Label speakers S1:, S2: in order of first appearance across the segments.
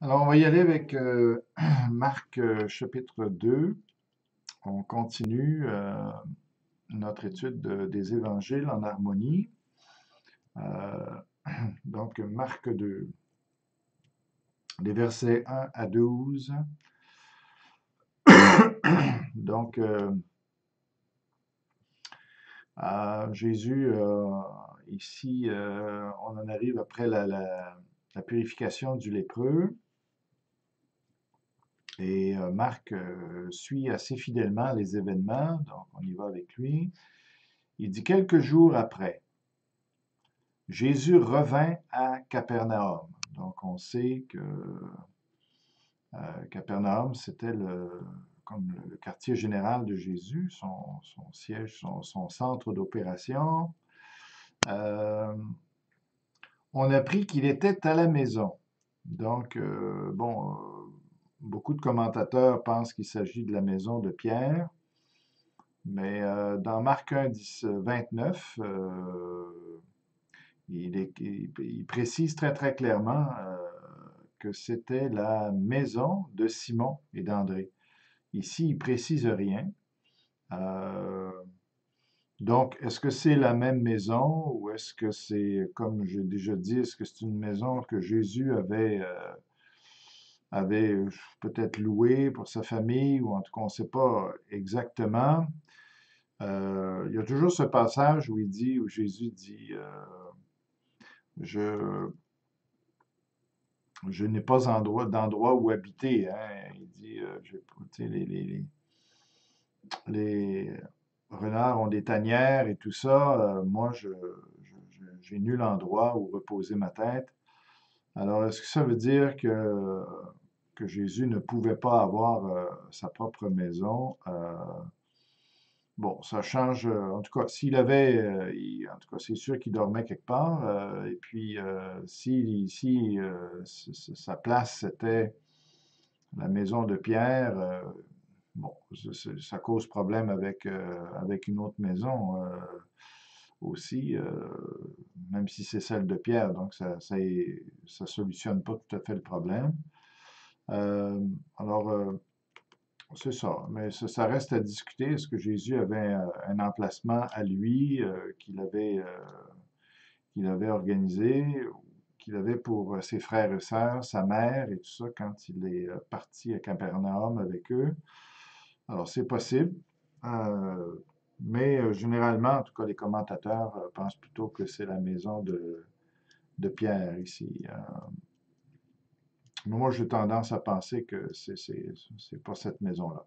S1: Alors, on va y aller avec Marc chapitre 2. On continue notre étude des évangiles en harmonie. Euh, donc, Marc 2, les versets 1 à 12. Donc, Jésus, ici, on en arrive après la purification du lépreux. Et Marc suit assez fidèlement les événements, donc on y va avec lui. Il dit quelques jours après, Jésus revint à Capernaum. Donc on sait que Capernaum, c'était comme le quartier général de Jésus, son siège, son centre d'opération. On apprit qu'il était à la maison. Donc, beaucoup de commentateurs pensent qu'il s'agit de la maison de Pierre. Mais dans Marc 1, 10, 29, il précise très très clairement que c'était la maison de Simon et d'André. Ici, il précise rien. Euh, donc, est-ce que c'est la même maison ou est-ce que c'est, comme j'ai déjà dit, est-ce que c'est une maison que Jésus avait peut-être louée pour sa famille ou en tout cas, on ne sait pas exactement. Il y a toujours ce passage où Jésus dit, je, je n'ai pas d'endroit où habiter, hein. Il dit, tu sais, les renards ont des tanières et tout ça. Moi, j'ai nul endroit où reposer ma tête. Alors, est-ce que ça veut dire que Jésus ne pouvait pas avoir sa propre maison? Bon, ça change. En tout cas, s'il avait, en tout cas, c'est sûr qu'il dormait quelque part. Et puis, si sa place c'était la maison de Pierre, bon, ça cause problème avec une autre maison aussi, même si c'est celle de Pierre. Donc, ça solutionne pas tout à fait le problème. Euh, alors, c'est ça, mais ça reste à discuter. Est-ce que Jésus avait un emplacement à lui qu'il avait organisé, qu'il avait pour ses frères et sœurs, sa mère et tout ça quand il est parti à Capernaum avec eux? Alors, c'est possible, euh, mais généralement, en tout cas, les commentateurs pensent plutôt que c'est la maison de Pierre ici. Moi, j'ai tendance à penser que c'est pas cette maison-là.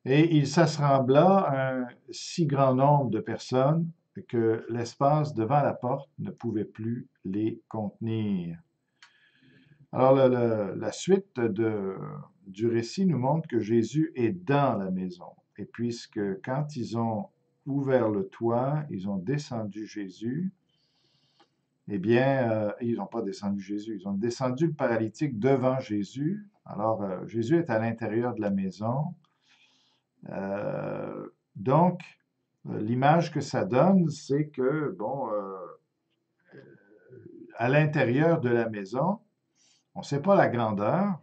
S1: Et il s'assembla un si grand nombre de personnes que l'espace devant la porte ne pouvait plus les contenir. Alors, la suite du récit nous montre que Jésus est dans la maison. Et puisque quand ils ont ouvert le toit, ils ont descendu Jésus, eh bien, ils n'ont pas descendu Jésus, ils ont descendu le paralytique devant Jésus. Alors, Jésus est à l'intérieur de la maison. Donc, l'image que ça donne, c'est que, bon, à l'intérieur de la maison, on ne sait pas la grandeur,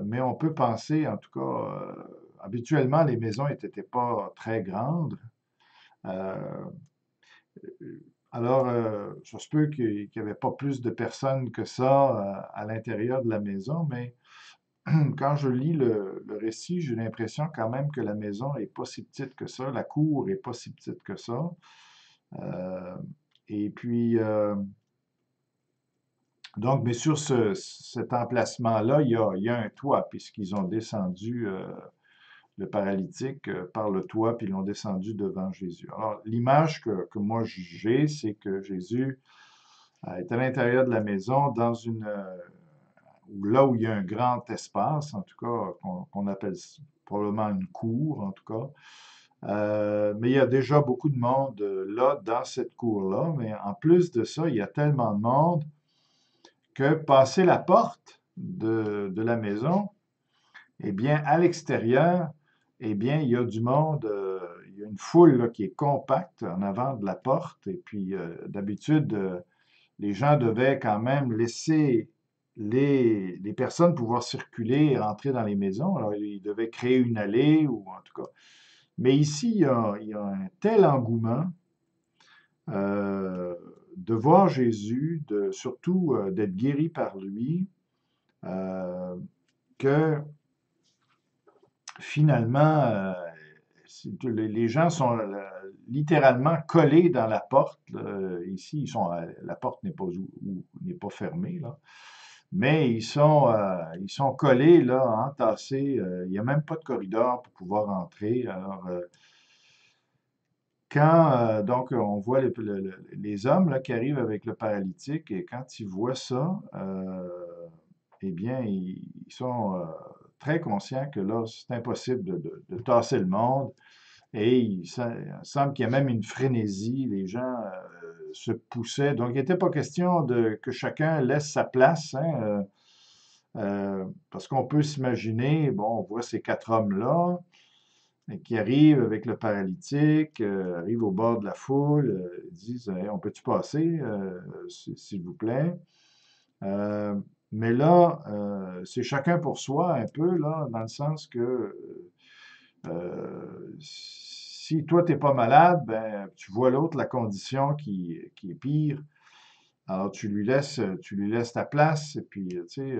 S1: mais on peut penser, en tout cas, habituellement, les maisons n'étaient pas très grandes. Euh, alors, ça se peut qu'il n'y avait pas plus de personnes que ça à l'intérieur de la maison, mais quand je lis le récit, j'ai l'impression quand même que la maison est pas si petite que ça, la cour est pas si petite que ça. Euh, et puis, donc, mais sur cet emplacement-là, il y a un toit, puisqu'ils ont descendu le paralytique par le toit, puis ils l'ont descendu devant Jésus. Alors, l'image que moi j'ai, c'est que Jésus est à l'intérieur de la maison, là où il y a un grand espace, en tout cas, qu'on appelle probablement une cour, en tout cas. Mais il y a déjà beaucoup de monde là, dans cette cour-là. Mais en plus de ça, il y a tellement de monde que passer la porte de la maison, eh bien, à l'extérieur, eh bien, il y a du monde, il y a une foule là, qui est compacte en avant de la porte. Et puis, d'habitude, les gens devaient quand même laisser les personnes pouvoir circuler et rentrer dans les maisons. Alors, ils devaient créer une allée, ou en tout cas. Mais ici, il y a un tel engouement euh, de voir Jésus, surtout d'être guéri par lui, euh, que finalement, les gens sont littéralement collés dans la porte. Ici, la porte n'est pas, n'est pas fermée, là. Mais ils sont collés, là, entassés. Il n'y a même pas de corridor pour pouvoir entrer. Alors, donc, on voit les hommes là, qui arrivent avec le paralytique, et quand ils voient ça, eh bien, ils sont très conscients que là, c'est impossible de tasser le monde. Et il semble qu'il y a même une frénésie. Les gens se poussaient. Donc, il n'était pas question que chacun laisse sa place, hein, parce qu'on peut s'imaginer, bon, on voit ces quatre hommes-là qui arrivent avec le paralytique, arrivent au bord de la foule, disent Hey, on peut-tu passer, s'il vous plaît? Euh, mais là, c'est chacun pour soi un peu, là, dans le sens que si toi, t'es pas malade, ben, tu vois l'autre, la condition qui est pire. Alors, tu lui laisses ta place, et puis, tu sais,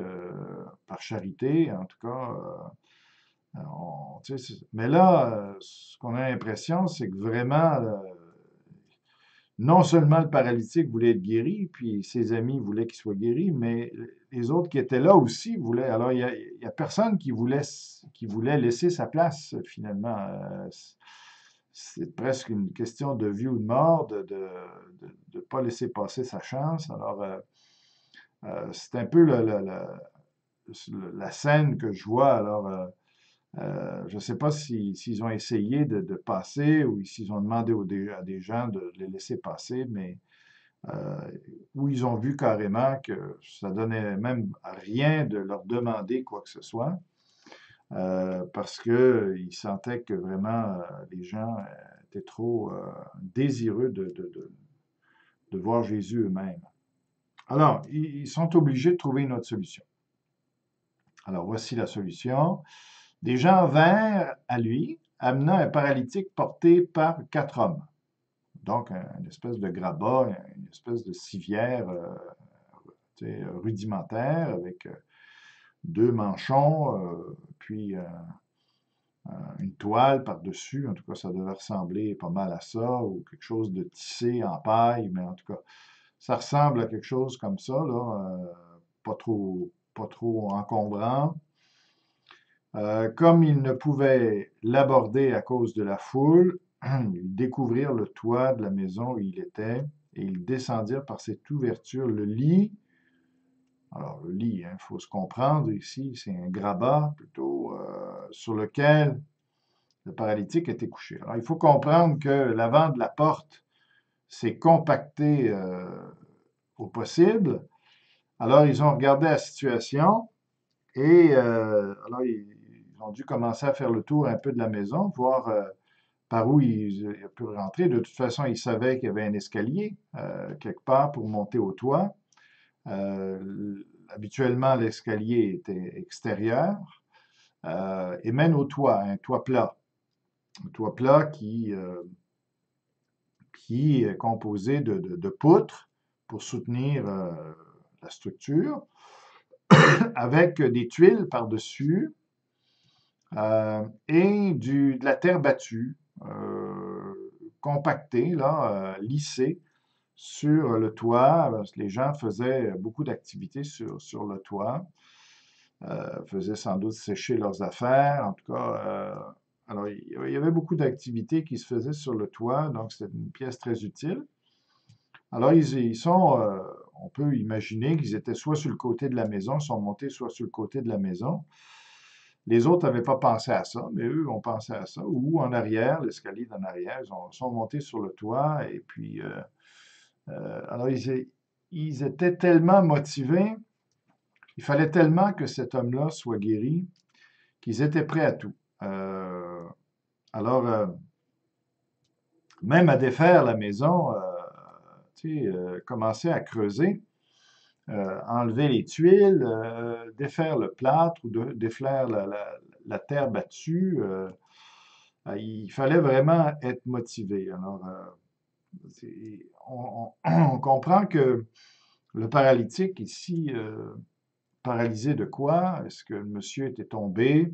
S1: par charité, en tout cas, tu sais, mais là, ce qu'on a l'impression, c'est que vraiment, non seulement le paralytique voulait être guéri, puis ses amis voulaient qu'il soit guéri, mais les autres qui étaient là aussi voulaient. Alors, il y a personne qui voulait laisser sa place, finalement. C'est presque une question de vie ou de mort, de ne pas laisser passer sa chance. Alors, c'est un peu la scène que je vois. Alors, je ne sais pas s'ils ont essayé de passer, ou s'ils ont demandé à des gens de les laisser passer, mais euh, où ils ont vu carrément que ça donnait même rien de leur demander quoi que ce soit, parce qu'ils sentaient que vraiment les gens étaient trop désireux de voir Jésus eux-mêmes. Alors, ils sont obligés de trouver une autre solution. Alors, voici la solution. Des gens vinrent à lui, amenant un paralytique porté par quatre hommes. Donc, une espèce de grabat, une espèce de civière rudimentaire avec deux manchons, puis une toile par-dessus. En tout cas, ça devait ressembler pas mal à ça, ou quelque chose de tissé en paille, mais en tout cas, ça ressemble à quelque chose comme ça, là, pas trop encombrant. Comme ils ne pouvaient l'aborder à cause de la foule, ils découvrirent le toit de la maison où il était, et ils descendirent par cette ouverture le lit. Alors, le lit, il faut se comprendre ici, c'est un grabat plutôt sur lequel le paralytique était couché. Alors, il faut comprendre que l'avant de la porte s'est compacté au possible. Alors, ils ont regardé la situation, et alors ils ont dû commencer à faire le tour un peu de la maison, voir par où ils pu rentrer. De toute façon, ils savaient qu'il y avait un escalier quelque part pour monter au toit. Habituellement, l'escalier était extérieur et mène au toit, un toit plat. Un toit plat qui est composé de poutres pour soutenir la structure, avec des tuiles par-dessus et de la terre battue, compactée, là, lissée sur le toit. Parce que les gens faisaient beaucoup d'activités sur le toit, faisaient sans doute sécher leurs affaires, en tout cas. Alors, il y avait beaucoup d'activités qui se faisaient sur le toit, donc c'était une pièce très utile. Alors, on peut imaginer qu'ils étaient soit sur le côté de la maison, sont montés soit sur le côté de la maison. Les autres n'avaient pas pensé à ça, mais eux ont pensé à ça. Ou en arrière, l'escalier d'en arrière, sont montés sur le toit, et puis, alors ils étaient tellement motivés, il fallait tellement que cet homme-là soit guéri, qu'ils étaient prêts à tout. Alors, même à défaire la maison, commencer à creuser, enlever les tuiles, défaire le plâtre ou défaire la terre battue. Il fallait vraiment être motivé. Alors, on comprend que le paralytique ici, paralysé de quoi? Est-ce que le monsieur était tombé?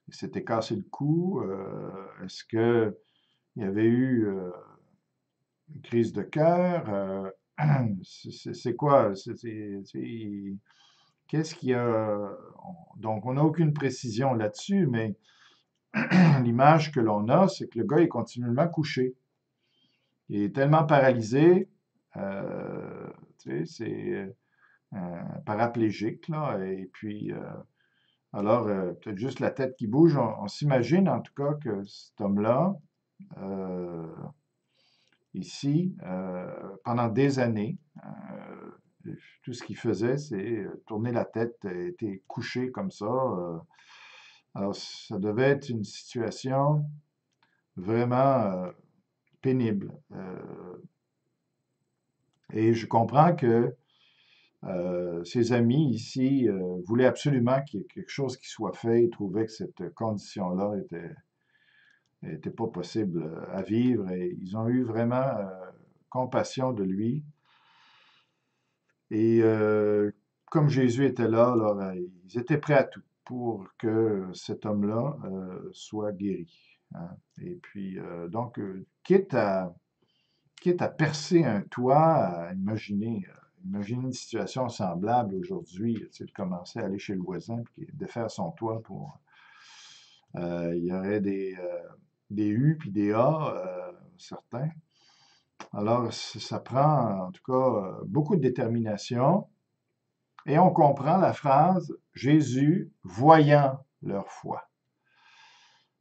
S1: Il s'était cassé le cou? Est-ce qu'il y avait eu une crise de cœur? C'est quoi? Qu'est-ce qu'il y a? Donc, on n'a aucune précision là-dessus, mais l'image que l'on a, c'est que le gars est continuellement couché. Il est tellement paralysé, c'est paraplégique, là, et puis, alors, peut-être juste la tête qui bouge. On s'imagine en tout cas que cet homme-là, euh, ici, pendant des années, tout ce qu'il faisait, c'est tourner la tête, était couché comme ça. Alors, ça devait être une situation vraiment pénible. Et je comprends que ses amis ici voulaient absolument qu'il y ait quelque chose qui soit fait. Ils trouvaient que cette condition-là était pas possible à vivre et ils ont eu vraiment compassion de lui. Et comme Jésus était là, alors, ils étaient prêts à tout pour que cet homme-là soit guéri, hein. Et puis, donc, quitte à percer un toit, à imaginer une situation semblable aujourd'hui, tu sais, de commencer à aller chez le voisin et de faire son toit pour... il y aurait des U puis des A, certains. Alors, ça prend, en tout cas, beaucoup de détermination. Et on comprend la phrase Jésus voyant leur foi.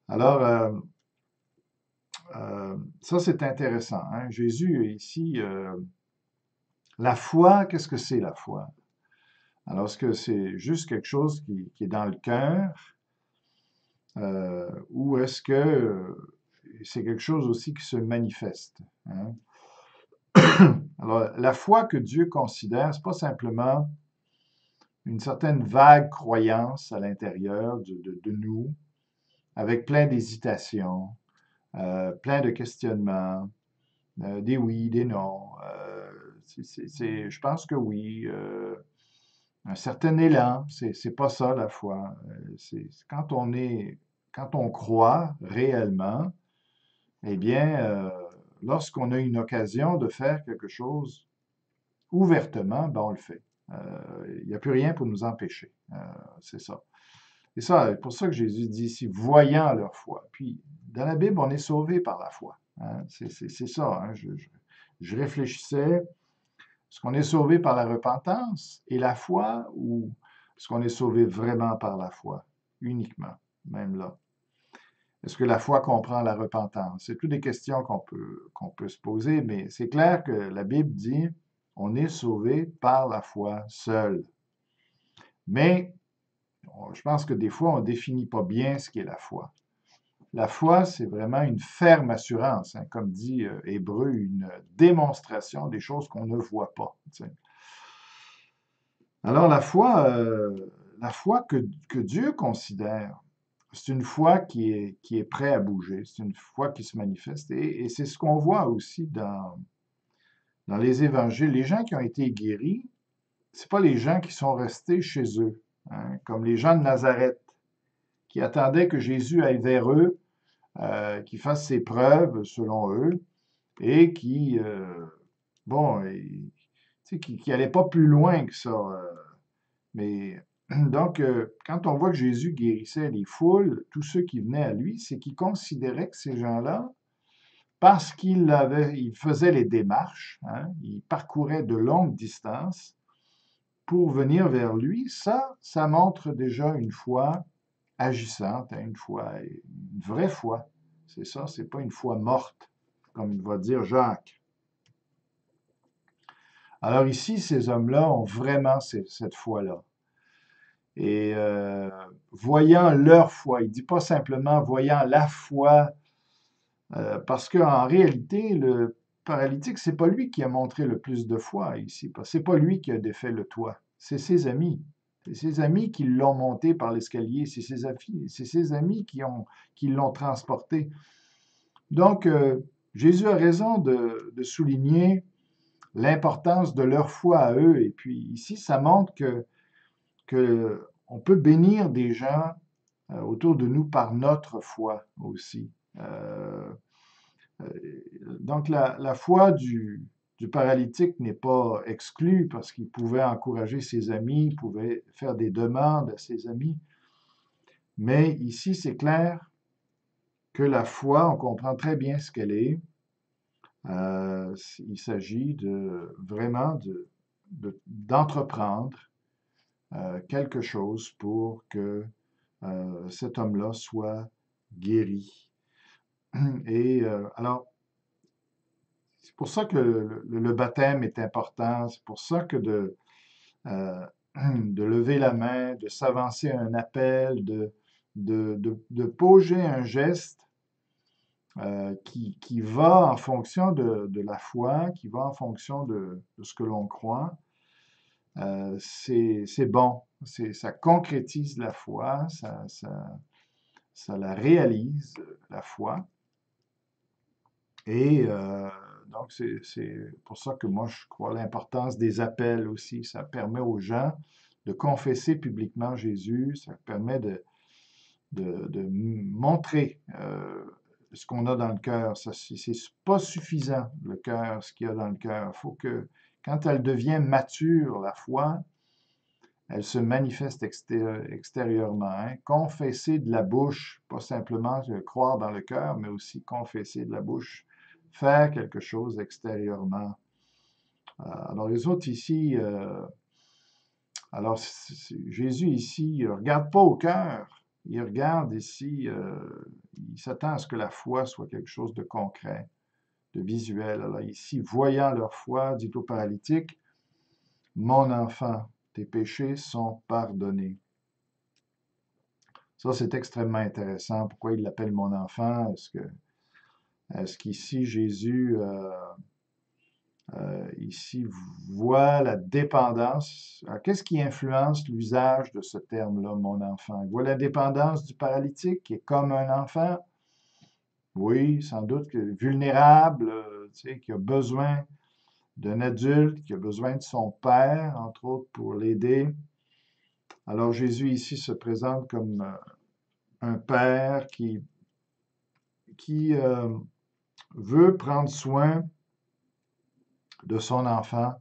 S1: Alors, ça c'est intéressant, hein. Jésus ici, la foi, qu'est-ce que c'est la foi? Alors, est-ce que c'est juste quelque chose qui est dans le cœur ou est-ce que c'est quelque chose aussi qui se manifeste, hein? Alors, la foi que Dieu considère, c'est pas simplement une certaine vague croyance à l'intérieur de nous, avec plein d'hésitations, plein de questionnements, des oui, des non. Je pense que oui. Un certain élan, c'est pas ça la foi. C'est quand on croit réellement, eh bien, lorsqu'on a une occasion de faire quelque chose ouvertement, ben on le fait. Il n'y a plus rien pour nous empêcher. C'est ça. Et ça, c'est pour ça que Jésus dit ici, voyant leur foi. Puis, dans la Bible, on est sauvé par la foi, hein. C'est ça, hein. Je réfléchissais, est-ce qu'on est sauvé par la repentance et la foi ou est-ce qu'on est sauvé vraiment par la foi, uniquement, même là? Est-ce que la foi comprend la repentance? C'est toutes des questions qu'on peut se poser, mais c'est clair que la Bible dit, on est sauvé par la foi seule. Mais je pense que des fois, on ne définit pas bien ce qu'est la foi. La foi, c'est vraiment une ferme assurance, hein, comme dit Hébreu, une démonstration des choses qu'on ne voit pas, tu sais. Alors la foi que Dieu considère, c'est une foi qui est prête à bouger, c'est une foi qui se manifeste. Et c'est ce qu'on voit aussi dans les évangiles. Les gens qui ont été guéris, ce pas les gens qui sont restés chez eux, hein, comme les gens de Nazareth, qui attendaient que Jésus aille vers eux, qu'il fasse ses preuves selon eux, et bon, qui n'allait pas plus loin que ça. Mais donc, quand on voit que Jésus guérissait les foules, tous ceux qui venaient à lui, c'est qu'il considérait que ces gens-là, parce il faisait les démarches, hein, il parcourait de longues distances pour venir vers lui, ça montre déjà une foi agissante, hein, une vraie foi. C'est ça, c'est pas une foi morte, comme va dire Jacques. Alors ici, ces hommes-là ont vraiment cette foi-là. Et voyant leur foi, il dit pas simplement voyant la foi, parce qu'en réalité, paralytique, c'est pas lui qui a montré le plus de foi ici, parce que c'est pas lui qui a défait le toit, c'est ses amis. C'est ses amis qui l'ont monté par l'escalier, c'est ses amis qui l'ont transporté. Donc, Jésus a raison de souligner l'importance de leur foi à eux. Et puis ici, ça montre que on peut bénir des gens autour de nous par notre foi aussi. Euh, donc la foi du paralytique n'est pas exclue parce qu'il pouvait encourager ses amis, il pouvait faire des demandes à ses amis. Mais ici, c'est clair que la foi, on comprend très bien ce qu'elle est. Il s'agit vraiment d'entreprendre quelque chose pour que cet homme-là soit guéri. Et alors, c'est pour ça que le baptême est important, c'est pour ça que euh, de lever la main, de s'avancer à un appel, de poser un geste qui va en fonction de la foi, qui va en fonction de ce que l'on croit, c'est bon. Ça concrétise la foi, ça la réalise, la foi. Et donc, c'est pour ça que moi, je crois à l'importance des appels aussi. Ça permet aux gens de confesser publiquement Jésus, ça permet de montrer ce qu'on a dans le cœur. C'est pas suffisant, le cœur, ce qu'il y a dans le cœur. Il faut que, quand elle devient mature, la foi, elle se manifeste extérieurement. Hein. Confesser de la bouche, pas simplement croire dans le cœur, mais aussi confesser de la bouche, faire quelque chose extérieurement. Alors les autres ici, alors Jésus ici, il ne regarde pas au cœur, il regarde ici, il s'attend à ce que la foi soit quelque chose de concret, de visuel. Alors ici, voyant leur foi, dit au paralytique, mon enfant, tes péchés sont pardonnés. Ça, c'est extrêmement intéressant. Pourquoi il l'appelle mon enfant? Est-ce qu'ici, Jésus, ici, voit la dépendance? Alors, qu'est-ce qui influence l'usage de ce terme-là, mon enfant? Il voit la dépendance du paralytique qui est comme un enfant? Oui, sans doute que vulnérable, tu sais, qui a besoin d'un adulte, qui a besoin de son père, entre autres, pour l'aider. Alors, Jésus ici se présente comme un père qui veut prendre soin de son enfant,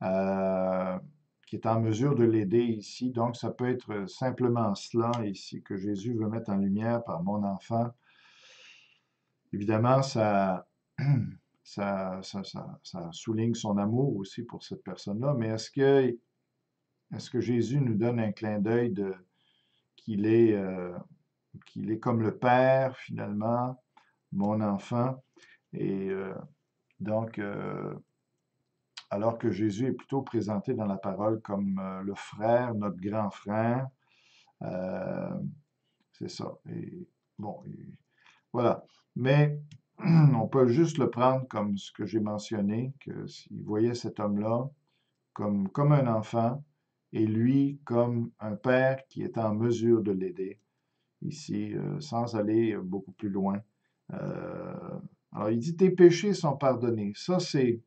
S1: euh, qui est en mesure de l'aider ici. Donc, ça peut être simplement cela ici que Jésus veut mettre en lumière par mon enfant. Évidemment, ça souligne son amour aussi pour cette personne-là, mais est-ce que Jésus nous donne un clin d'œil qu'il est, qu'il est comme le Père, finalement, mon enfant? Et donc, alors que Jésus est plutôt présenté dans la parole comme le frère, notre grand frère, euh, c'est ça. Et bon, voilà. Mais on peut juste le prendre comme ce que j'ai mentionné, que s'il voyait cet homme-là comme un enfant et lui comme un père qui est en mesure de l'aider ici, sans aller beaucoup plus loin. Euh, alors, il dit, tes péchés sont pardonnés. Ça, c'est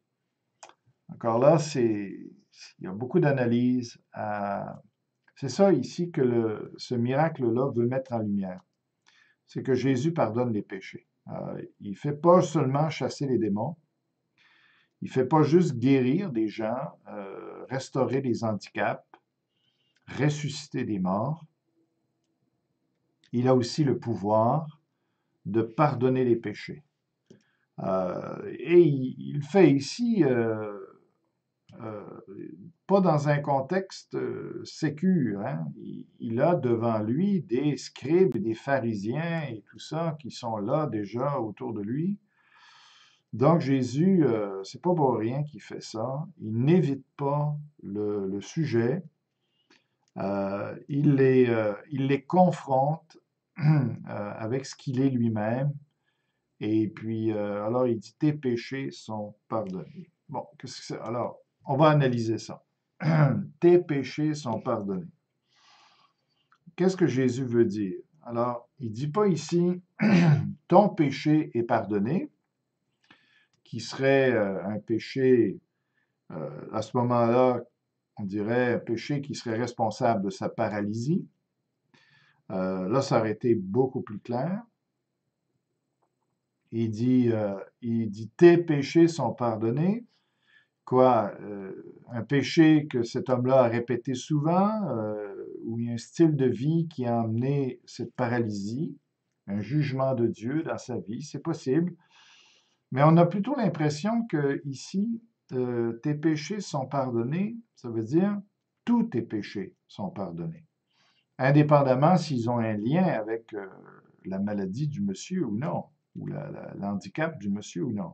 S1: encore là, il y a beaucoup d'analyses. C'est ça ici que ce miracle-là veut mettre en lumière. C'est que Jésus pardonne les péchés. Il ne fait pas seulement chasser les démons, il ne fait pas juste guérir des gens, restaurer des handicaps, ressusciter des morts. Il a aussi le pouvoir de pardonner les péchés. Et il fait ici euh, pas dans un contexte sécure. Hein. Il a devant lui des scribes et des pharisiens et tout ça qui sont là déjà autour de lui. Donc Jésus, c'est pas pour rien qu'il fait ça. Il n'évite pas le sujet. Il les confronte avec ce qu'il est lui-même Et puis, alors il dit, tes péchés sont pardonnés. Bon, qu'est-ce que c'est? Alors, on va analyser ça. Tes péchés sont pardonnés. Qu'est-ce que Jésus veut dire? Alors, il ne dit pas ici, ton péché est pardonné, qui serait un péché, à ce moment-là, on dirait un péché qui serait responsable de sa paralysie. Là, ça aurait été beaucoup plus clair. Il dit, tes péchés sont pardonnés. Quoi? Un péché que cet homme-là a répété souvent, où il y a un style de vie qui a amené cette paralysie, un jugement de Dieu dans sa vie, c'est possible. Mais on a plutôt l'impression que ici, tes péchés sont pardonnés, ça veut dire tous tes péchés sont pardonnés, indépendamment s'ils ont un lien avec la maladie du monsieur ou non, ou l'handicap du monsieur ou non.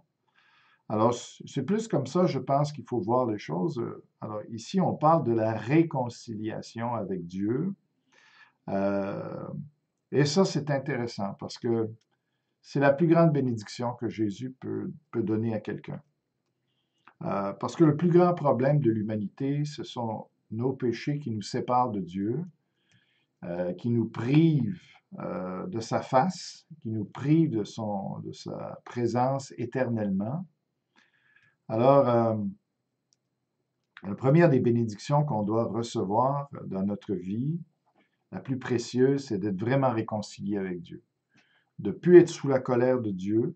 S1: Alors, c'est plus comme ça, je pense qu'il faut voir les choses. Alors, ici, on parle de la réconciliation avec Dieu. Euh, et ça, c'est intéressant parce que c'est la plus grande bénédiction que Jésus peut donner à quelqu'un. Parce que le plus grand problème de l'humanité, ce sont nos péchés qui nous séparent de Dieu, qui nous privent de sa face, qui nous privent de sa présence éternellement. Alors, la première des bénédictions qu'on doit recevoir dans notre vie, la plus précieuse, c'est d'être vraiment réconcilié avec Dieu. De ne plus être sous la colère de Dieu,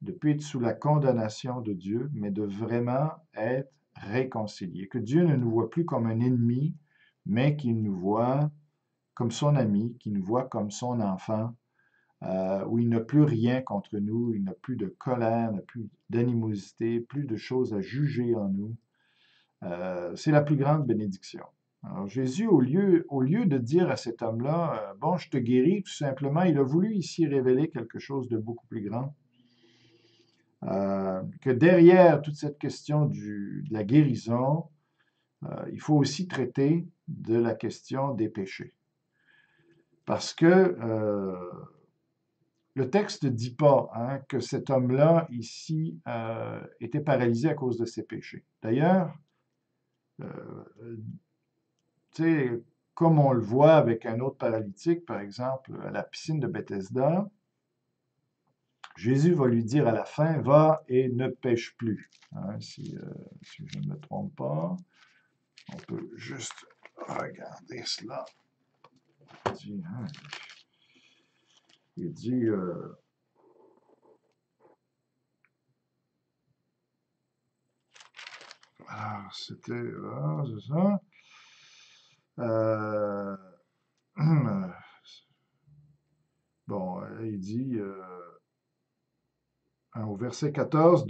S1: de ne plus être sous la condamnation de Dieu, mais de vraiment être réconcilié. Que Dieu ne nous voit plus comme un ennemi, mais qu'il nous voit comme son ami, qu'il nous voit comme son enfant, où il n'a plus rien contre nous, il n'a plus de colère, n'a plus d'animosité, plus de choses à juger en nous. C'est la plus grande bénédiction. Alors Jésus, au lieu de dire à cet homme-là, bon, je te guéris, tout simplement, il a voulu ici révéler quelque chose de beaucoup plus grand. Que derrière toute cette question de la guérison, il faut aussi traiter de la question des péchés. Parce que le texte ne dit pas que cet homme-là, ici, était paralysé à cause de ses péchés. D'ailleurs, tu sais, comme on le voit avec un autre paralytique, par exemple, à la piscine de Bethesda, Jésus va lui dire à la fin, va et ne pêche plus. Si je ne me trompe pas, on peut juste regarder cela. Il dit alors, c'était, c'est ça. Bon, il dit au verset 14,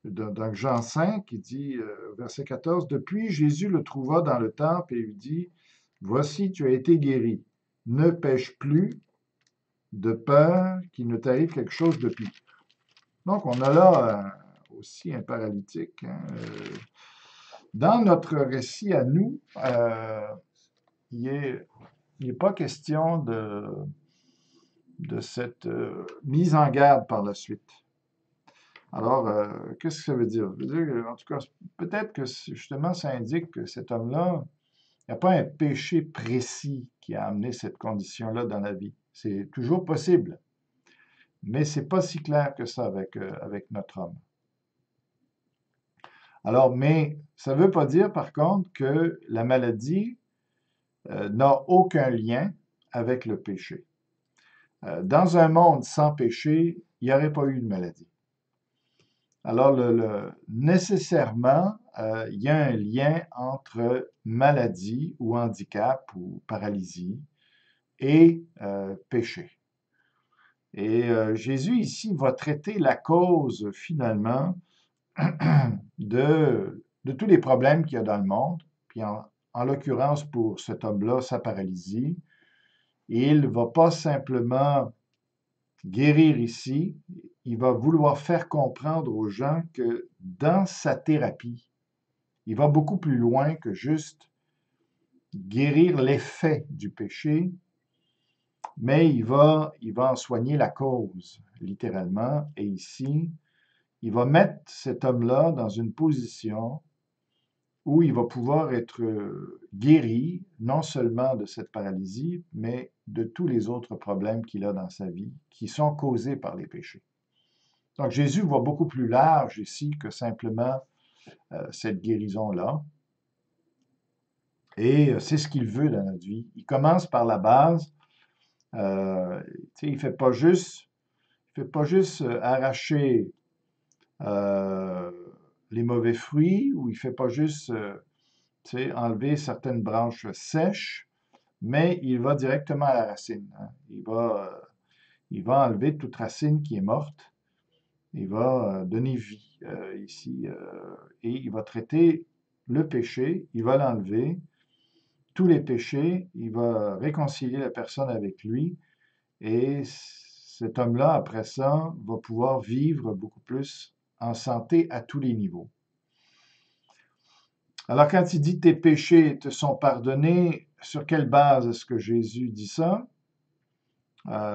S1: dans Jean 5, il dit, verset 14, depuis Jésus le trouva dans le temple et lui dit, voici, tu as été guéri, ne pêche plus, de peur qu'il ne t'arrive quelque chose de pire. Donc, on a là aussi un paralytique. Dans notre récit à nous, il n'est pas question de cette mise en garde par la suite. Alors, qu'est-ce que ça veut dire? Ça veut dire, en tout cas, peut-être que justement, ça indique que cet homme-là, il n'y a pas un péché précis qui a amené cette condition-là dans la vie. C'est toujours possible, mais ce n'est pas si clair que ça avec notre homme. Alors, mais ça ne veut pas dire, par contre, que la maladie n'a aucun lien avec le péché. Dans un monde sans péché, il n'y aurait pas eu de maladie. Alors, nécessairement, il y a un lien entre maladie ou handicap ou paralysie et péché. Et Jésus ici va traiter la cause finalement de tous les problèmes qu'il y a dans le monde, puis en l'occurrence pour cet homme-là, sa paralysie. Il ne va pas simplement guérir ici, il va vouloir faire comprendre aux gens que dans sa thérapie, il va beaucoup plus loin que juste guérir l'effet du péché, mais il va en soigner la cause. littéralement. Et ici, il va mettre cet homme-là dans une position où il va pouvoir être guéri, non seulement de cette paralysie, mais de tous les autres problèmes qu'il a dans sa vie, qui sont causés par les péchés. Donc Jésus voit beaucoup plus large ici que simplement cette guérison-là. Et c'est ce qu'il veut dans notre vie. Il commence par la base. Il ne fait pas juste arracher euh, les mauvais fruits, ou il ne fait pas juste enlever certaines branches sèches, mais il va directement à la racine. Hein. Il va enlever toute racine qui est morte. Il va donner vie ici. Et il va traiter le péché, il va l'enlever, tous les péchés, il va réconcilier la personne avec lui. Et cet homme-là, après ça, va pouvoir vivre beaucoup plus en santé à tous les niveaux. Alors, quand il dit tes péchés te sont pardonnés, sur quelle base est-ce que Jésus dit ça?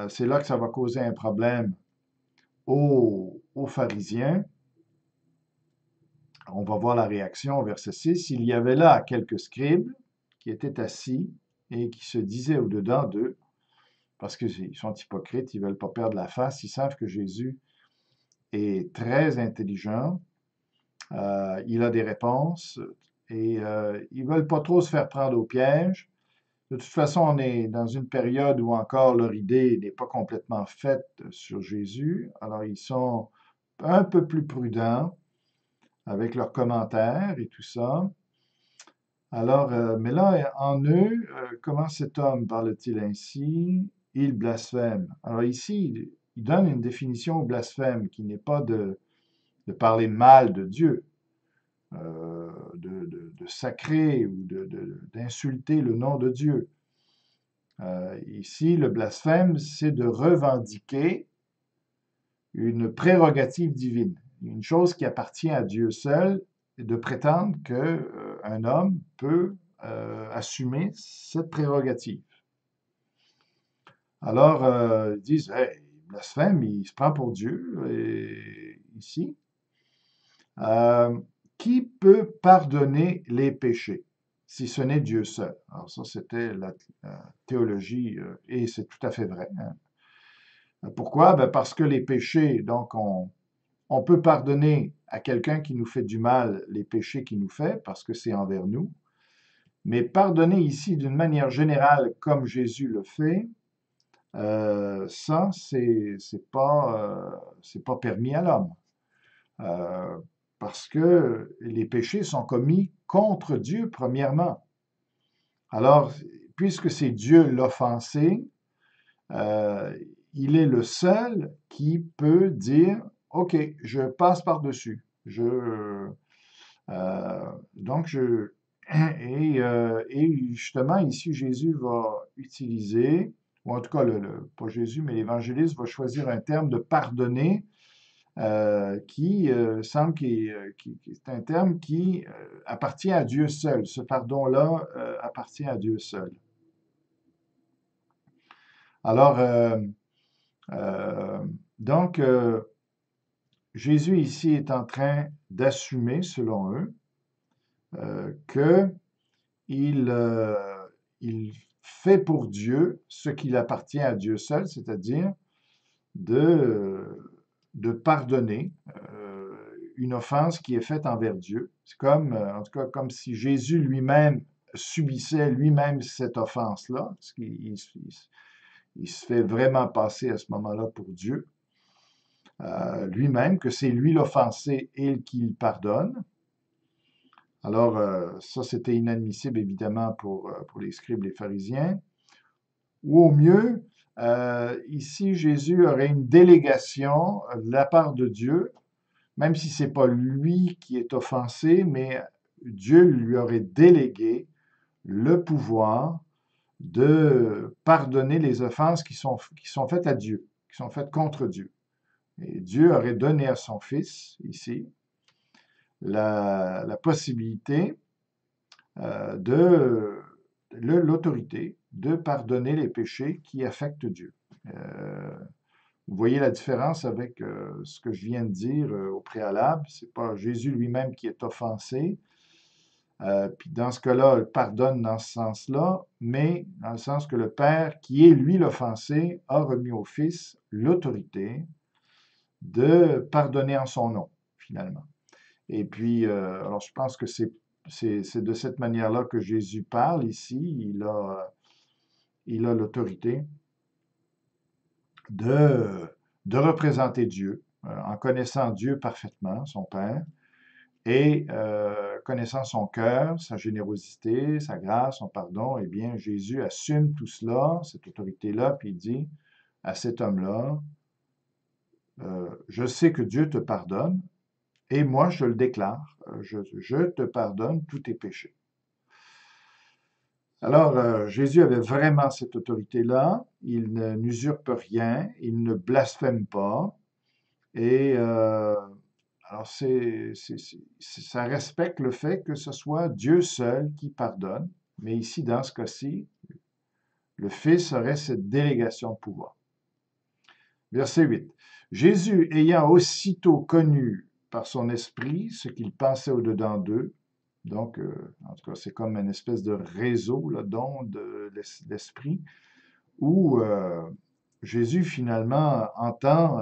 S1: C'est là que ça va causer un problème aux pharisiens. On va voir la réaction au verset 6. Il y avait là quelques scribes qui étaient assis et qui se disaient au-dedans d'eux, parce qu'ils sont hypocrites, ils ne veulent pas perdre la face, ils savent que Jésus est très intelligent, il a des réponses et ils ne veulent pas trop se faire prendre au piège. De toute façon, on est dans une période où encore leur idée n'est pas complètement faite sur Jésus. Alors, ils sont un peu plus prudents avec leurs commentaires et tout ça. Alors, mais là, en eux, comment cet homme parle-t-il ainsi? Il blasphème. Alors ici, il donne une définition au blasphème qui n'est pas de parler mal de Dieu, de sacrer ou d'insulter le nom de Dieu. Ici, le blasphème, c'est de revendiquer une prérogative divine, une chose qui appartient à Dieu seul, et de prétendre qu'un homme peut assumer cette prérogative. Alors, ils disent, hey, blasphème, il se prend pour Dieu, et ici. Qui peut pardonner les péchés, si ce n'est Dieu seul? Alors ça, c'était la théologie, et c'est tout à fait vrai. Hein. Pourquoi? Ben parce que les péchés, donc on peut pardonner à quelqu'un qui nous fait du mal les péchés qu'il nous fait, parce que c'est envers nous. Mais pardonner ici d'une manière générale, comme Jésus le fait, ça, c'est pas permis à l'homme. Parce que les péchés sont commis contre Dieu, premièrement. Alors, puisque c'est Dieu l'offensé, euh, il est le seul qui peut dire, OK, je passe par-dessus. Donc, et justement, ici, Jésus va utiliser, ou en tout cas, pas Jésus, mais l'évangéliste va choisir un terme de pardonner qui semble qui est un terme qui appartient à Dieu seul. Ce pardon-là appartient à Dieu seul. Alors, euh, donc, Jésus ici est en train d'assumer, selon eux, qu'il il fait pour Dieu ce qu'il appartient à Dieu seul, c'est-à-dire de pardonner une offense qui est faite envers Dieu. C'est comme, en tout cas, comme si Jésus lui-même subissait lui-même cette offense-là, parce qu'il il se fait vraiment passer à ce moment-là pour Dieu, lui-même, que c'est lui l'offensé et qu'il pardonne. Alors, ça, c'était inadmissible, évidemment, pour les scribes, les pharisiens. Ou au mieux, ici, Jésus aurait une délégation de la part de Dieu, même si ce n'est pas lui qui est offensé, mais Dieu lui aurait délégué le pouvoir de pardonner les offenses qui sont faites à Dieu, qui sont faites contre Dieu. Et Dieu aurait donné à son Fils, ici, la possibilité de l'autorité de pardonner les péchés qui affectent Dieu. Vous voyez la différence avec ce que je viens de dire au préalable. C'est pas Jésus lui-même qui est offensé. Puis dans ce cas-là, il pardonne dans ce sens-là, mais dans le sens que le Père, qui est lui l'offensé, a remis au Fils l'autorité de pardonner en son nom, finalement. Et puis, alors je pense que c'est de cette manière-là que Jésus parle ici. Il a l'autorité de, de représenter Dieu, en connaissant Dieu parfaitement, son Père, et connaissant son cœur, sa générosité, sa grâce, son pardon, eh bien, Jésus assume tout cela, cette autorité-là, puis il dit à cet homme-là, je sais que Dieu te pardonne, et moi je le déclare, je te pardonne tous tes péchés. Alors, Jésus avait vraiment cette autorité-là, il n'usurpe rien, il ne blasphème pas, et alors ça respecte le fait que ce soit Dieu seul qui pardonne, mais ici, dans ce cas-ci, le Fils aurait cette délégation de pouvoir. Verset 8. Jésus ayant aussitôt connu par son esprit ce qu'il pensait au-dedans d'eux, donc, en tout cas, c'est comme une espèce de réseau là, d'ondes de l'esprit, où Jésus finalement entend,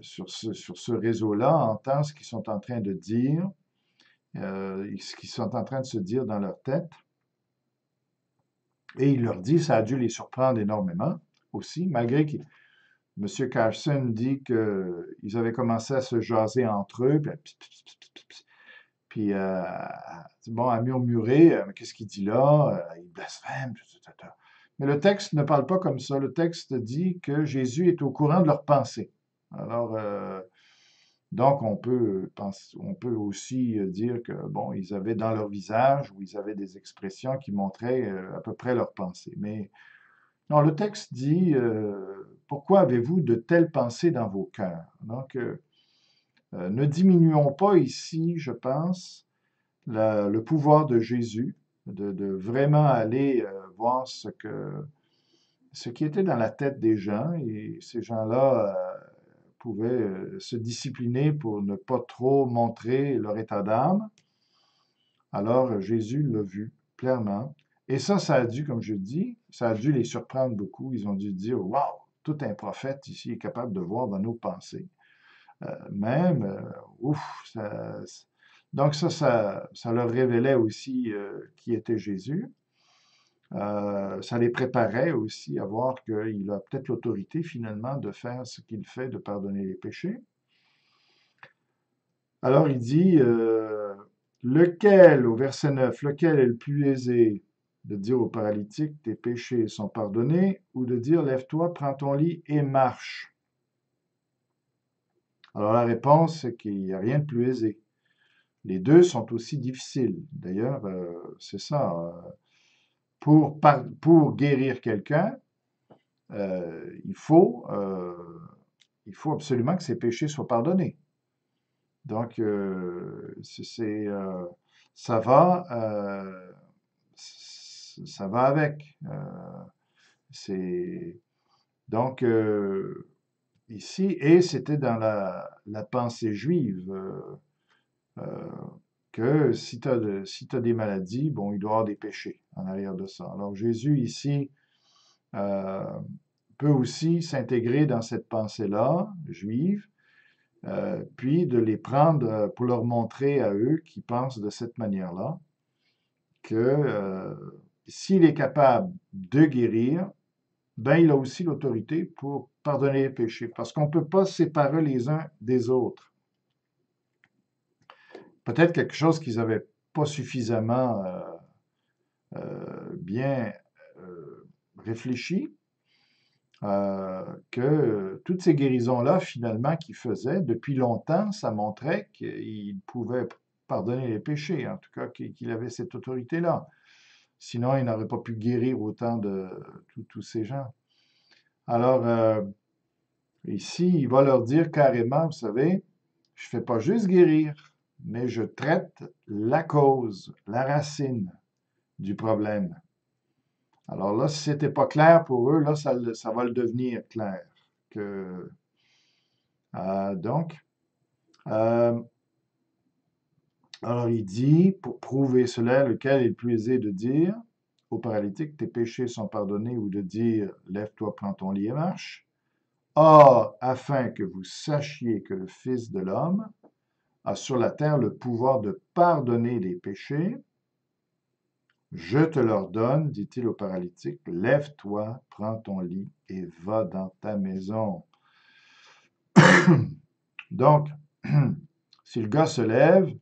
S1: sur ce réseau-là, entend ce qu'ils sont en train de dire, ce qu'ils sont en train de se dire dans leur tête, et il leur dit, ça a dû les surprendre énormément aussi, malgré que M. Carson dit qu'ils avaient commencé à se jaser entre eux, puis bon, à murmurer, qu'est-ce qu'il dit là? Il blasphème. Mais le texte ne parle pas comme ça. Le texte dit que Jésus est au courant de leurs pensées. Alors, donc, on peut aussi dire que, bon, ils avaient dans leur visage ou ils avaient des expressions qui montraient à peu près leurs pensées. Mais non, le texte dit, pourquoi avez-vous de telles pensées dans vos cœurs? Donc, ne diminuons pas ici, je pense, le pouvoir de Jésus, de vraiment aller voir ce qui était dans la tête des gens, et ces gens-là pouvaient se discipliner pour ne pas trop montrer leur état d'âme. Alors Jésus l'a vu clairement, et ça a dû, comme je dis, ça a dû les surprendre beaucoup. Ils ont dû dire, waouh, tout un prophète ici est capable de voir dans nos pensées. Même, ouf, donc ça leur révélait aussi qui était Jésus. Ça les préparait aussi à voir qu'il a peut-être l'autorité finalement de faire ce qu'il fait, de pardonner les péchés. Alors il dit, lequel, au verset 9, lequel est le plus aisé de dire au paralytique, tes péchés sont pardonnés, ou de dire, lève-toi, prends ton lit et marche. Alors la réponse, c'est qu'il n'y a rien de plus aisé. Les deux sont aussi difficiles. D'ailleurs, c'est ça. Pour guérir quelqu'un, il faut absolument que ses péchés soient pardonnés. Donc, ça va, ça va avec. C'est donc ici, et c'était dans la pensée juive que si tu as des maladies, bon, il doit y avoir des péchés en arrière de ça. Alors Jésus ici euh, peut aussi s'intégrer dans cette pensée-là, juive, puis de les prendre pour leur montrer à eux qui pensent de cette manière-là que s'il est capable de guérir, ben il a aussi l'autorité pour pardonner les péchés, parce qu'on ne peut pas se séparer les uns des autres. Peut-être quelque chose qu'ils n'avaient pas suffisamment bien réfléchi, que toutes ces guérisons-là, finalement, qu'il faisait, depuis longtemps, ça montrait qu'il pouvait pardonner les péchés, en tout cas qu'il avait cette autorité-là. Sinon, il n'aurait pas pu guérir autant de tous ces gens. Alors, ici, il va leur dire carrément, vous savez, je ne fais pas juste guérir, mais je traite la cause, la racine du problème. Alors là, si ce n'était pas clair pour eux, là, ça va le devenir clair. Donc, euh, alors il dit, pour prouver cela, lequel est le plus aisé de dire au paralytique, tes péchés sont pardonnés, ou de dire, lève-toi, prends ton lit et marche. Or, afin que vous sachiez que le Fils de l'homme a sur la terre le pouvoir de pardonner les péchés, je te l'ordonne, dit-il au paralytique, lève-toi, prends ton lit et va dans ta maison. Donc, si le gars se lève,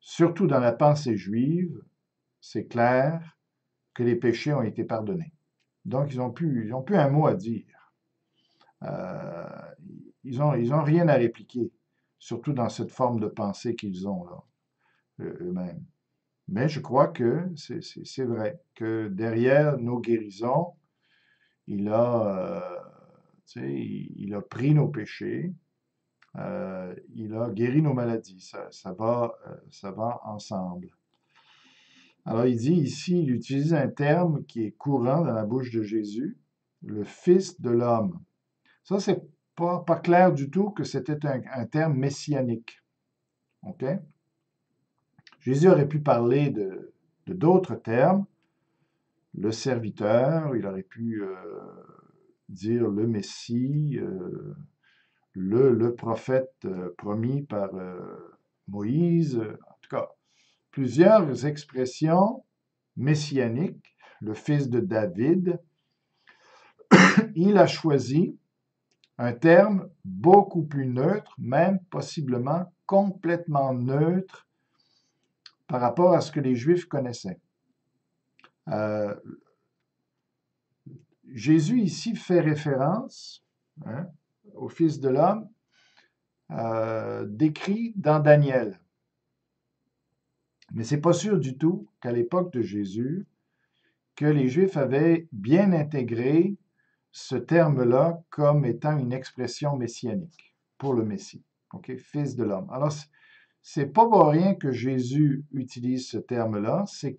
S1: surtout dans la pensée juive, c'est clair que les péchés ont été pardonnés. Donc, ils ont plus un mot à dire. Euh, ils ont rien à répliquer, surtout dans cette forme de pensée qu'ils ont là, eux-mêmes. Mais je crois que c'est vrai que derrière nos guérisons, il a, il a pris nos péchés, il a guéri nos maladies. Ça va ensemble. Alors il dit ici, il utilise un terme qui est courant dans la bouche de Jésus, le Fils de l'homme. Ça, c'est pas clair du tout que c'était un terme messianique. OK? Jésus aurait pu parler de d'autres termes, le serviteur, il aurait pu dire le Messie, le prophète promis par Moïse, en tout cas, plusieurs expressions messianiques, le fils de David. Il a choisi un terme beaucoup plus neutre, même possiblement complètement neutre par rapport à ce que les Juifs connaissaient. Euh, Jésus ici fait référence, hein, au Fils de l'homme décrit dans Daniel. Mais c'est pas sûr du tout qu'à l'époque de Jésus, que les Juifs avaient bien intégré ce terme-là comme étant une expression messianique pour le Messie. OK? Fils de l'homme. Alors, c'est pas pour rien que Jésus utilise ce terme-là, c'est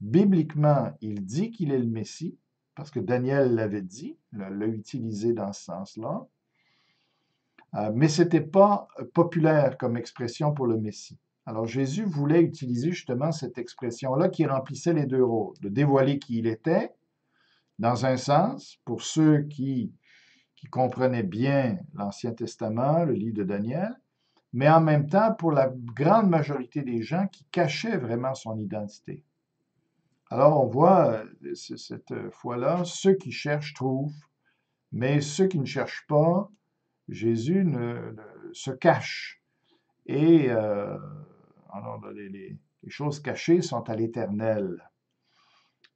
S1: bibliquement, il dit qu'il est le Messie, parce que Daniel l'avait dit, l'a utilisé dans ce sens-là, mais ce n'était pas populaire comme expression pour le Messie. Alors Jésus voulait utiliser justement cette expression-là qui remplissait les deux rôles, de dévoiler qui il était, dans un sens, pour ceux qui comprenaient bien l'Ancien Testament, le livre de Daniel, mais en même temps pour la grande majorité des gens qui cachaient vraiment son identité. Alors on voit cette fois-là, ceux qui cherchent trouvent, mais ceux qui ne cherchent pas, Jésus se cache. Et alors, les choses cachées sont à l'Éternel.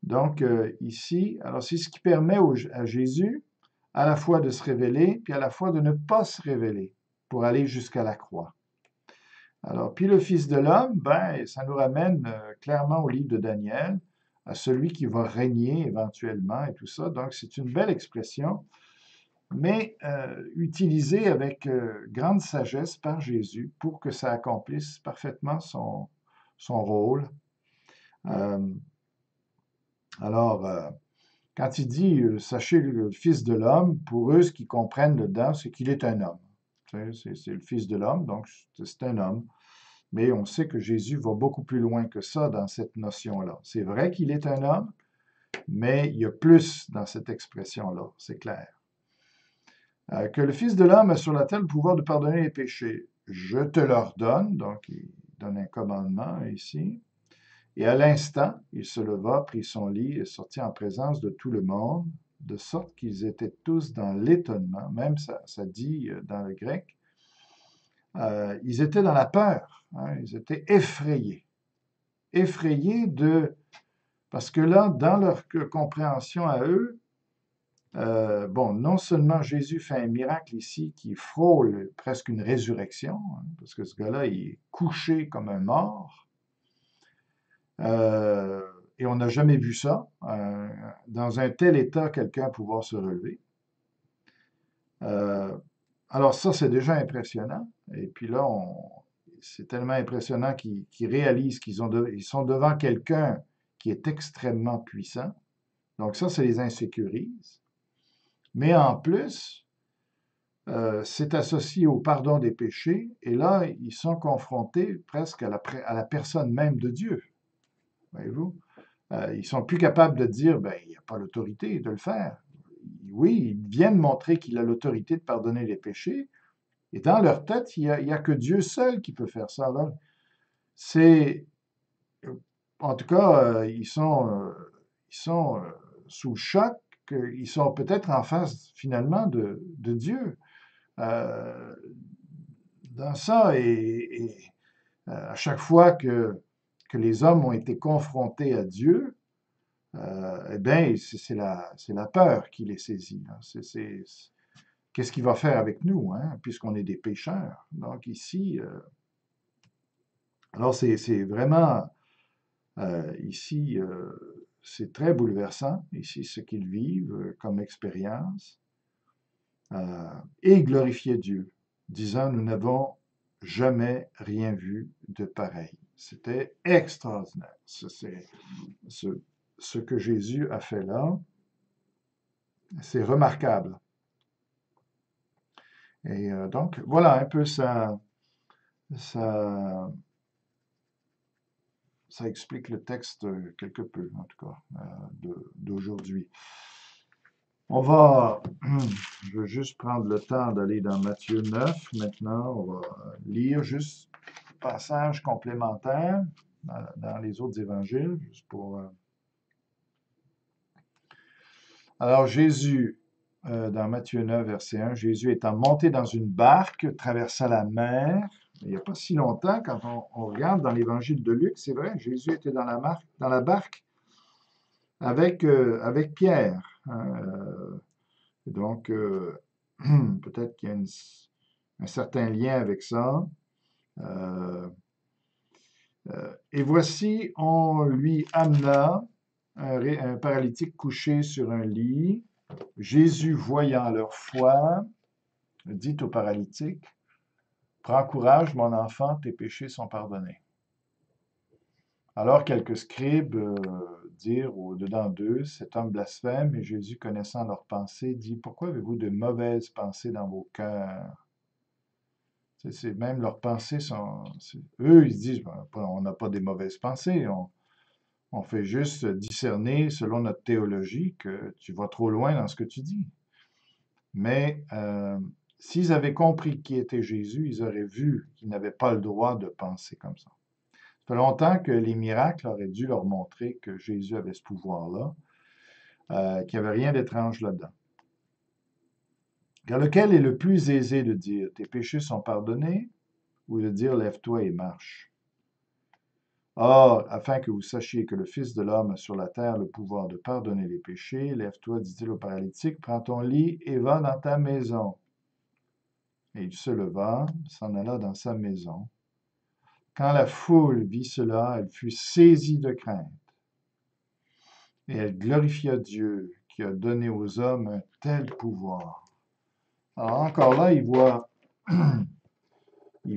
S1: Donc ici, alors c'est ce qui permet à Jésus à la fois de se révéler, puis à la fois de ne pas se révéler pour aller jusqu'à la croix. Alors, puis le Fils de l'homme, ben, ça nous ramène clairement au livre de Daniel, à celui qui va régner éventuellement et tout ça. Donc, c'est une belle expression, mais utilisée avec grande sagesse par Jésus pour que ça accomplisse parfaitement son rôle. Alors, quand il dit « Sachez le Fils de l'homme », pour eux, ce qu'ils comprennent dedans, c'est qu'il est un homme. C'est le Fils de l'homme, donc c'est un homme. Mais on sait que Jésus va beaucoup plus loin que ça dans cette notion-là. C'est vrai qu'il est un homme, mais il y a plus dans cette expression-là, c'est clair. Que le Fils de l'homme a sur la terre le pouvoir de pardonner les péchés. Je te l'ordonne, donc il donne un commandement ici. Et à l'instant, il se leva, prit son lit et sortit en présence de tout le monde, de sorte qu'ils étaient tous dans l'étonnement, même ça dit dans le grec, ils étaient dans la peur, hein, ils étaient effrayés. Effrayés parce que là, dans leur compréhension à eux, bon, non seulement Jésus fait un miracle ici qui frôle presque une résurrection, hein, parce que ce gars-là, il est couché comme un mort, et on n'a jamais vu ça, dans un tel état, quelqu'un pouvoir se relever. Alors ça, c'est déjà impressionnant. Et puis là, c'est tellement impressionnant qu'ils réalisent ils sont devant quelqu'un qui est extrêmement puissant. Donc ça, ça les insécurise. Mais en plus, c'est associé au pardon des péchés, et là, ils sont confrontés presque à la personne même de Dieu, voyez-vous? Ils sont plus capables de dire, ben, il n'y a pas l'autorité de le faire. Oui, ils viennent montrer qu'il a l'autorité de pardonner les péchés, et dans leur tête, il y a que Dieu seul qui peut faire ça. Alors, c'est, en tout cas, ils sont sous le choc, ils sont peut-être en face finalement de Dieu. Euh, dans ça, à chaque fois que les hommes ont été confrontés à Dieu, eh bien, c'est la peur qui les saisit, hein. Qu'est-ce qu'il va faire avec nous, hein, puisqu'on est des pécheurs? Donc ici, alors c'est vraiment, ici, c'est très bouleversant, ici, ce qu'ils vivent comme expérience, et glorifier Dieu, disant, nous n'avons jamais rien vu de pareil. C'était extraordinaire. Ce, ce que Jésus a fait là, c'est remarquable. Et donc, voilà un peu ça, ça explique le texte quelque peu, en tout cas, d'aujourd'hui. On va, je veux juste prendre le temps d'aller dans Matthieu 9 maintenant. On va lire juste un passage complémentaire dans les autres évangiles, juste pour. Alors Jésus, dans Matthieu 9, verset 1, Jésus étant monté dans une barque, traversa la mer. Il n'y a pas si longtemps, quand on regarde dans l'évangile de Luc, c'est vrai, Jésus était dans la barque avec Pierre, hein, donc, peut-être qu'il y a un certain lien avec ça. Euh, et voici, on lui amena un paralytique couché sur un lit. Jésus, voyant leur foi, dit au paralytique, prends courage, mon enfant, tes péchés sont pardonnés. Alors quelques scribes dirent au-dedans d'eux, cet homme blasphème, et Jésus, connaissant leurs pensées, dit, pourquoi avez-vous de mauvaises pensées dans vos cœurs? Même leurs pensées sont. Eux, ils se disent, ben, on n'a pas des mauvaises pensées, on fait juste discerner selon notre théologie que tu vas trop loin dans ce que tu dis. Mais s'ils avaient compris qui était Jésus, ils auraient vu qu'ils n'avaient pas le droit de penser comme ça. Ça fait longtemps que les miracles auraient dû leur montrer que Jésus avait ce pouvoir-là, qu'il n'y avait rien d'étrange là-dedans. Car lequel est le plus aisé de dire tes péchés sont pardonnés ou de dire lève-toi et marche? Or, afin que vous sachiez que le Fils de l'homme a sur la terre le pouvoir de pardonner les péchés, lève-toi, dit-il au paralytique, prends ton lit et va dans ta maison. Et il se leva, s'en alla dans sa maison. Quand la foule vit cela, elle fut saisie de crainte. Et elle glorifia Dieu qui a donné aux hommes un tel pouvoir. Alors encore là, ils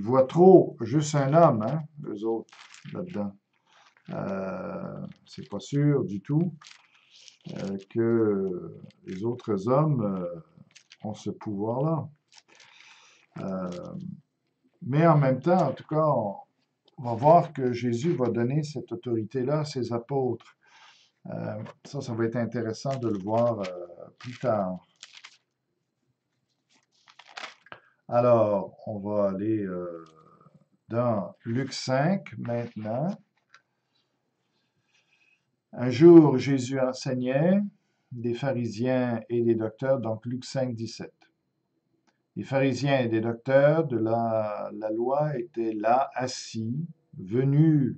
S1: voient trop juste un homme, hein, eux autres, là-dedans. C'est pas sûr du tout que les autres hommes ont ce pouvoir-là. Mais en même temps, en tout cas, on va voir que Jésus va donner cette autorité-là à ses apôtres. Ça va être intéressant de le voir plus tard. Alors, on va aller dans Luc 5 maintenant. Un jour, Jésus enseignait des pharisiens et des docteurs, donc Luc 5, 17. Les pharisiens et des docteurs de la loi étaient là, assis, venus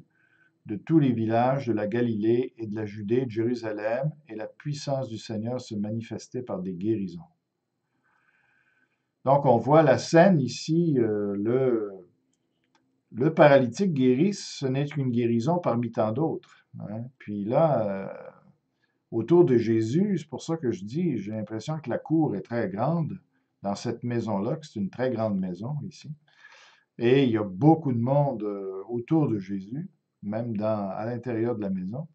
S1: de tous les villages de la Galilée et de la Judée, de Jérusalem, et la puissance du Seigneur se manifestait par des guérisons. Donc, on voit la scène ici, le paralytique guéri, ce n'est qu'une guérison parmi tant d'autres, hein. Puis là, autour de Jésus, c'est pour ça que je dis, j'ai l'impression que la cour est très grande dans cette maison-là, que c'est une très grande maison ici. Et il y a beaucoup de monde autour de Jésus, même à l'intérieur de la maison.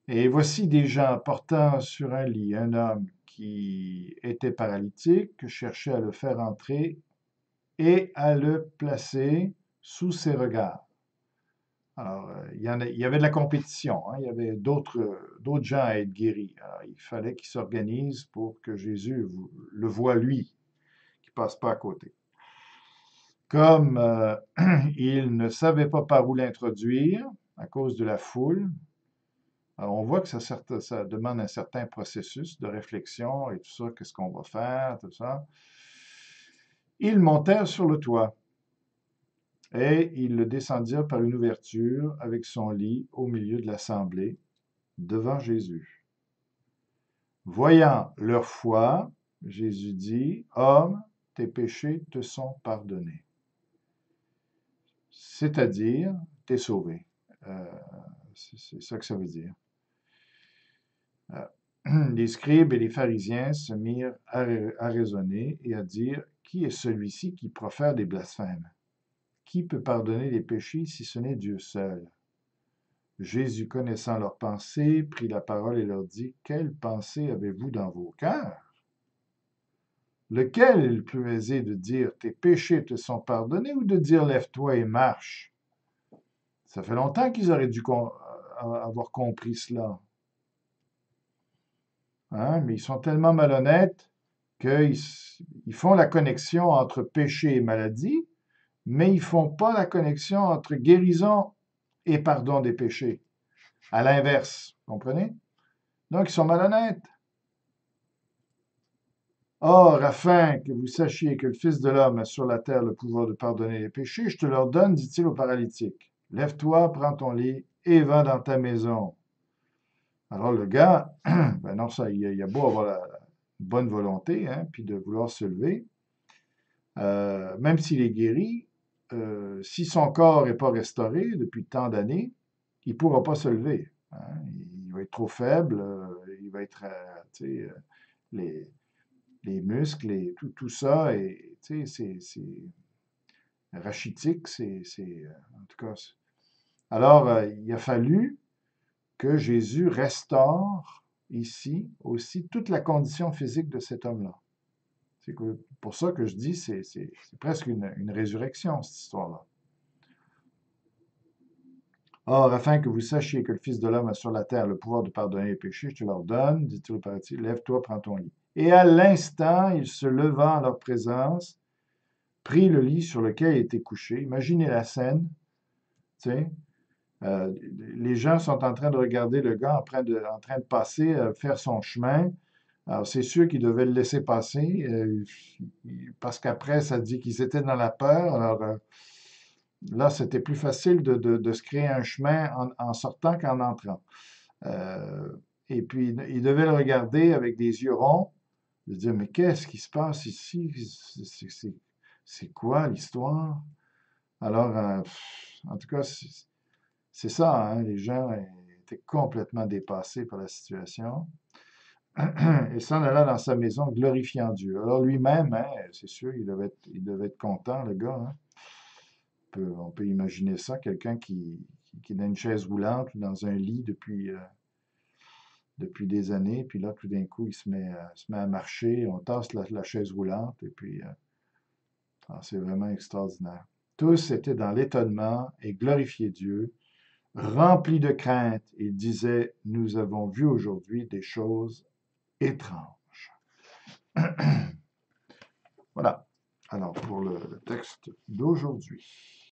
S1: Et voici des gens portant sur un lit un homme qui était paralytique cherchait à le faire entrer et à le placer sous ses regards. Alors, il y avait de la compétition, hein, il y avait d'autres gens à être guéris. Alors, il fallait qu'ils s'organisent pour que Jésus le voie lui, qu'il ne passe pas à côté. Comme il ne savait pas par où l'introduire à cause de la foule, alors on voit que ça demande un certain processus de réflexion et tout ça, qu'est-ce qu'on va faire, tout ça. Ils montèrent sur le toit et ils le descendirent par une ouverture avec son lit au milieu de l'assemblée, devant Jésus. Voyant leur foi, Jésus dit, Homme, tes péchés te sont pardonnés. C'est-à-dire, t'es sauvé. Euh, c'est ça que ça veut dire. Les scribes et les pharisiens se mirent à raisonner et à dire, Qui est celui-ci qui profère des blasphèmes? Qui peut pardonner les péchés si ce n'est Dieu seul? Jésus, connaissant leurs pensées, prit la parole et leur dit, Quelles pensées avez-vous dans vos cœurs? Lequel est le plus aisé de dire, Tes péchés te sont pardonnés, ou de dire, Lève-toi et marche? Ça fait longtemps qu'ils auraient dû avoir compris cela. Hein? Mais ils sont tellement malhonnêtes qu'ils font la connexion entre péché et maladie, mais ils ne font pas la connexion entre guérison et pardon des péchés. À l'inverse, comprenez? Donc, ils sont malhonnêtes. Or, afin que vous sachiez que le Fils de l'homme a sur la terre le pouvoir de pardonner les péchés, je te leur donne, dit-il au paralytique. Lève-toi, prends ton lit et va dans ta maison. Alors le gars, ben non, ça, il a beau avoir la bonne volonté, hein, puis de vouloir se lever, même s'il est guéri, si son corps n'est pas restauré depuis tant d'années, il ne pourra pas se lever. Hein. Il va être trop faible, il va être, tu sais, les, les muscles et tout ça, et tu sais, c'est rachitique, en tout cas. Alors, il a fallu que Jésus restaure ici aussi toute la condition physique de cet homme-là. C'est pour ça que je dis, c'est presque une résurrection, cette histoire-là. Or, afin que vous sachiez que le Fils de l'homme a sur la terre le pouvoir de pardonner les péchés, je te leur donne, dit-il au paralytique, lève-toi, prends ton lit. Et à l'instant, il se leva en leur présence, prit le lit sur lequel il était couché. Imaginez la scène, tu sais, les gens sont en train de regarder le gars en train de passer, faire son chemin. Alors, c'est sûr qu'ils devaient le laisser passer, parce qu'après, ça dit qu'ils étaient dans la peur. Alors, là, c'était plus facile de se créer un chemin en sortant qu'en entrant. Euh, et puis, ils devaient le regarder avec des yeux ronds, de dire, mais qu'est-ce qui se passe ici? C'est quoi l'histoire? Alors, en tout cas, c'est ça, hein, les gens étaient complètement dépassés par la situation. Et s'en alla dans sa maison glorifiant Dieu. Alors lui-même, hein, c'est sûr, il devait être content, le gars. Hein. On peut imaginer ça, quelqu'un qui est dans une chaise roulante ou dans un lit depuis des années, puis là, tout d'un coup, il se met à marcher, on tasse la chaise roulante, et puis c'est vraiment extraordinaire. Tous étaient dans l'étonnement et glorifiaient Dieu, remplis de crainte. Ils disaient, nous avons vu aujourd'hui des choses étranges. Voilà. Alors, pour le texte d'aujourd'hui.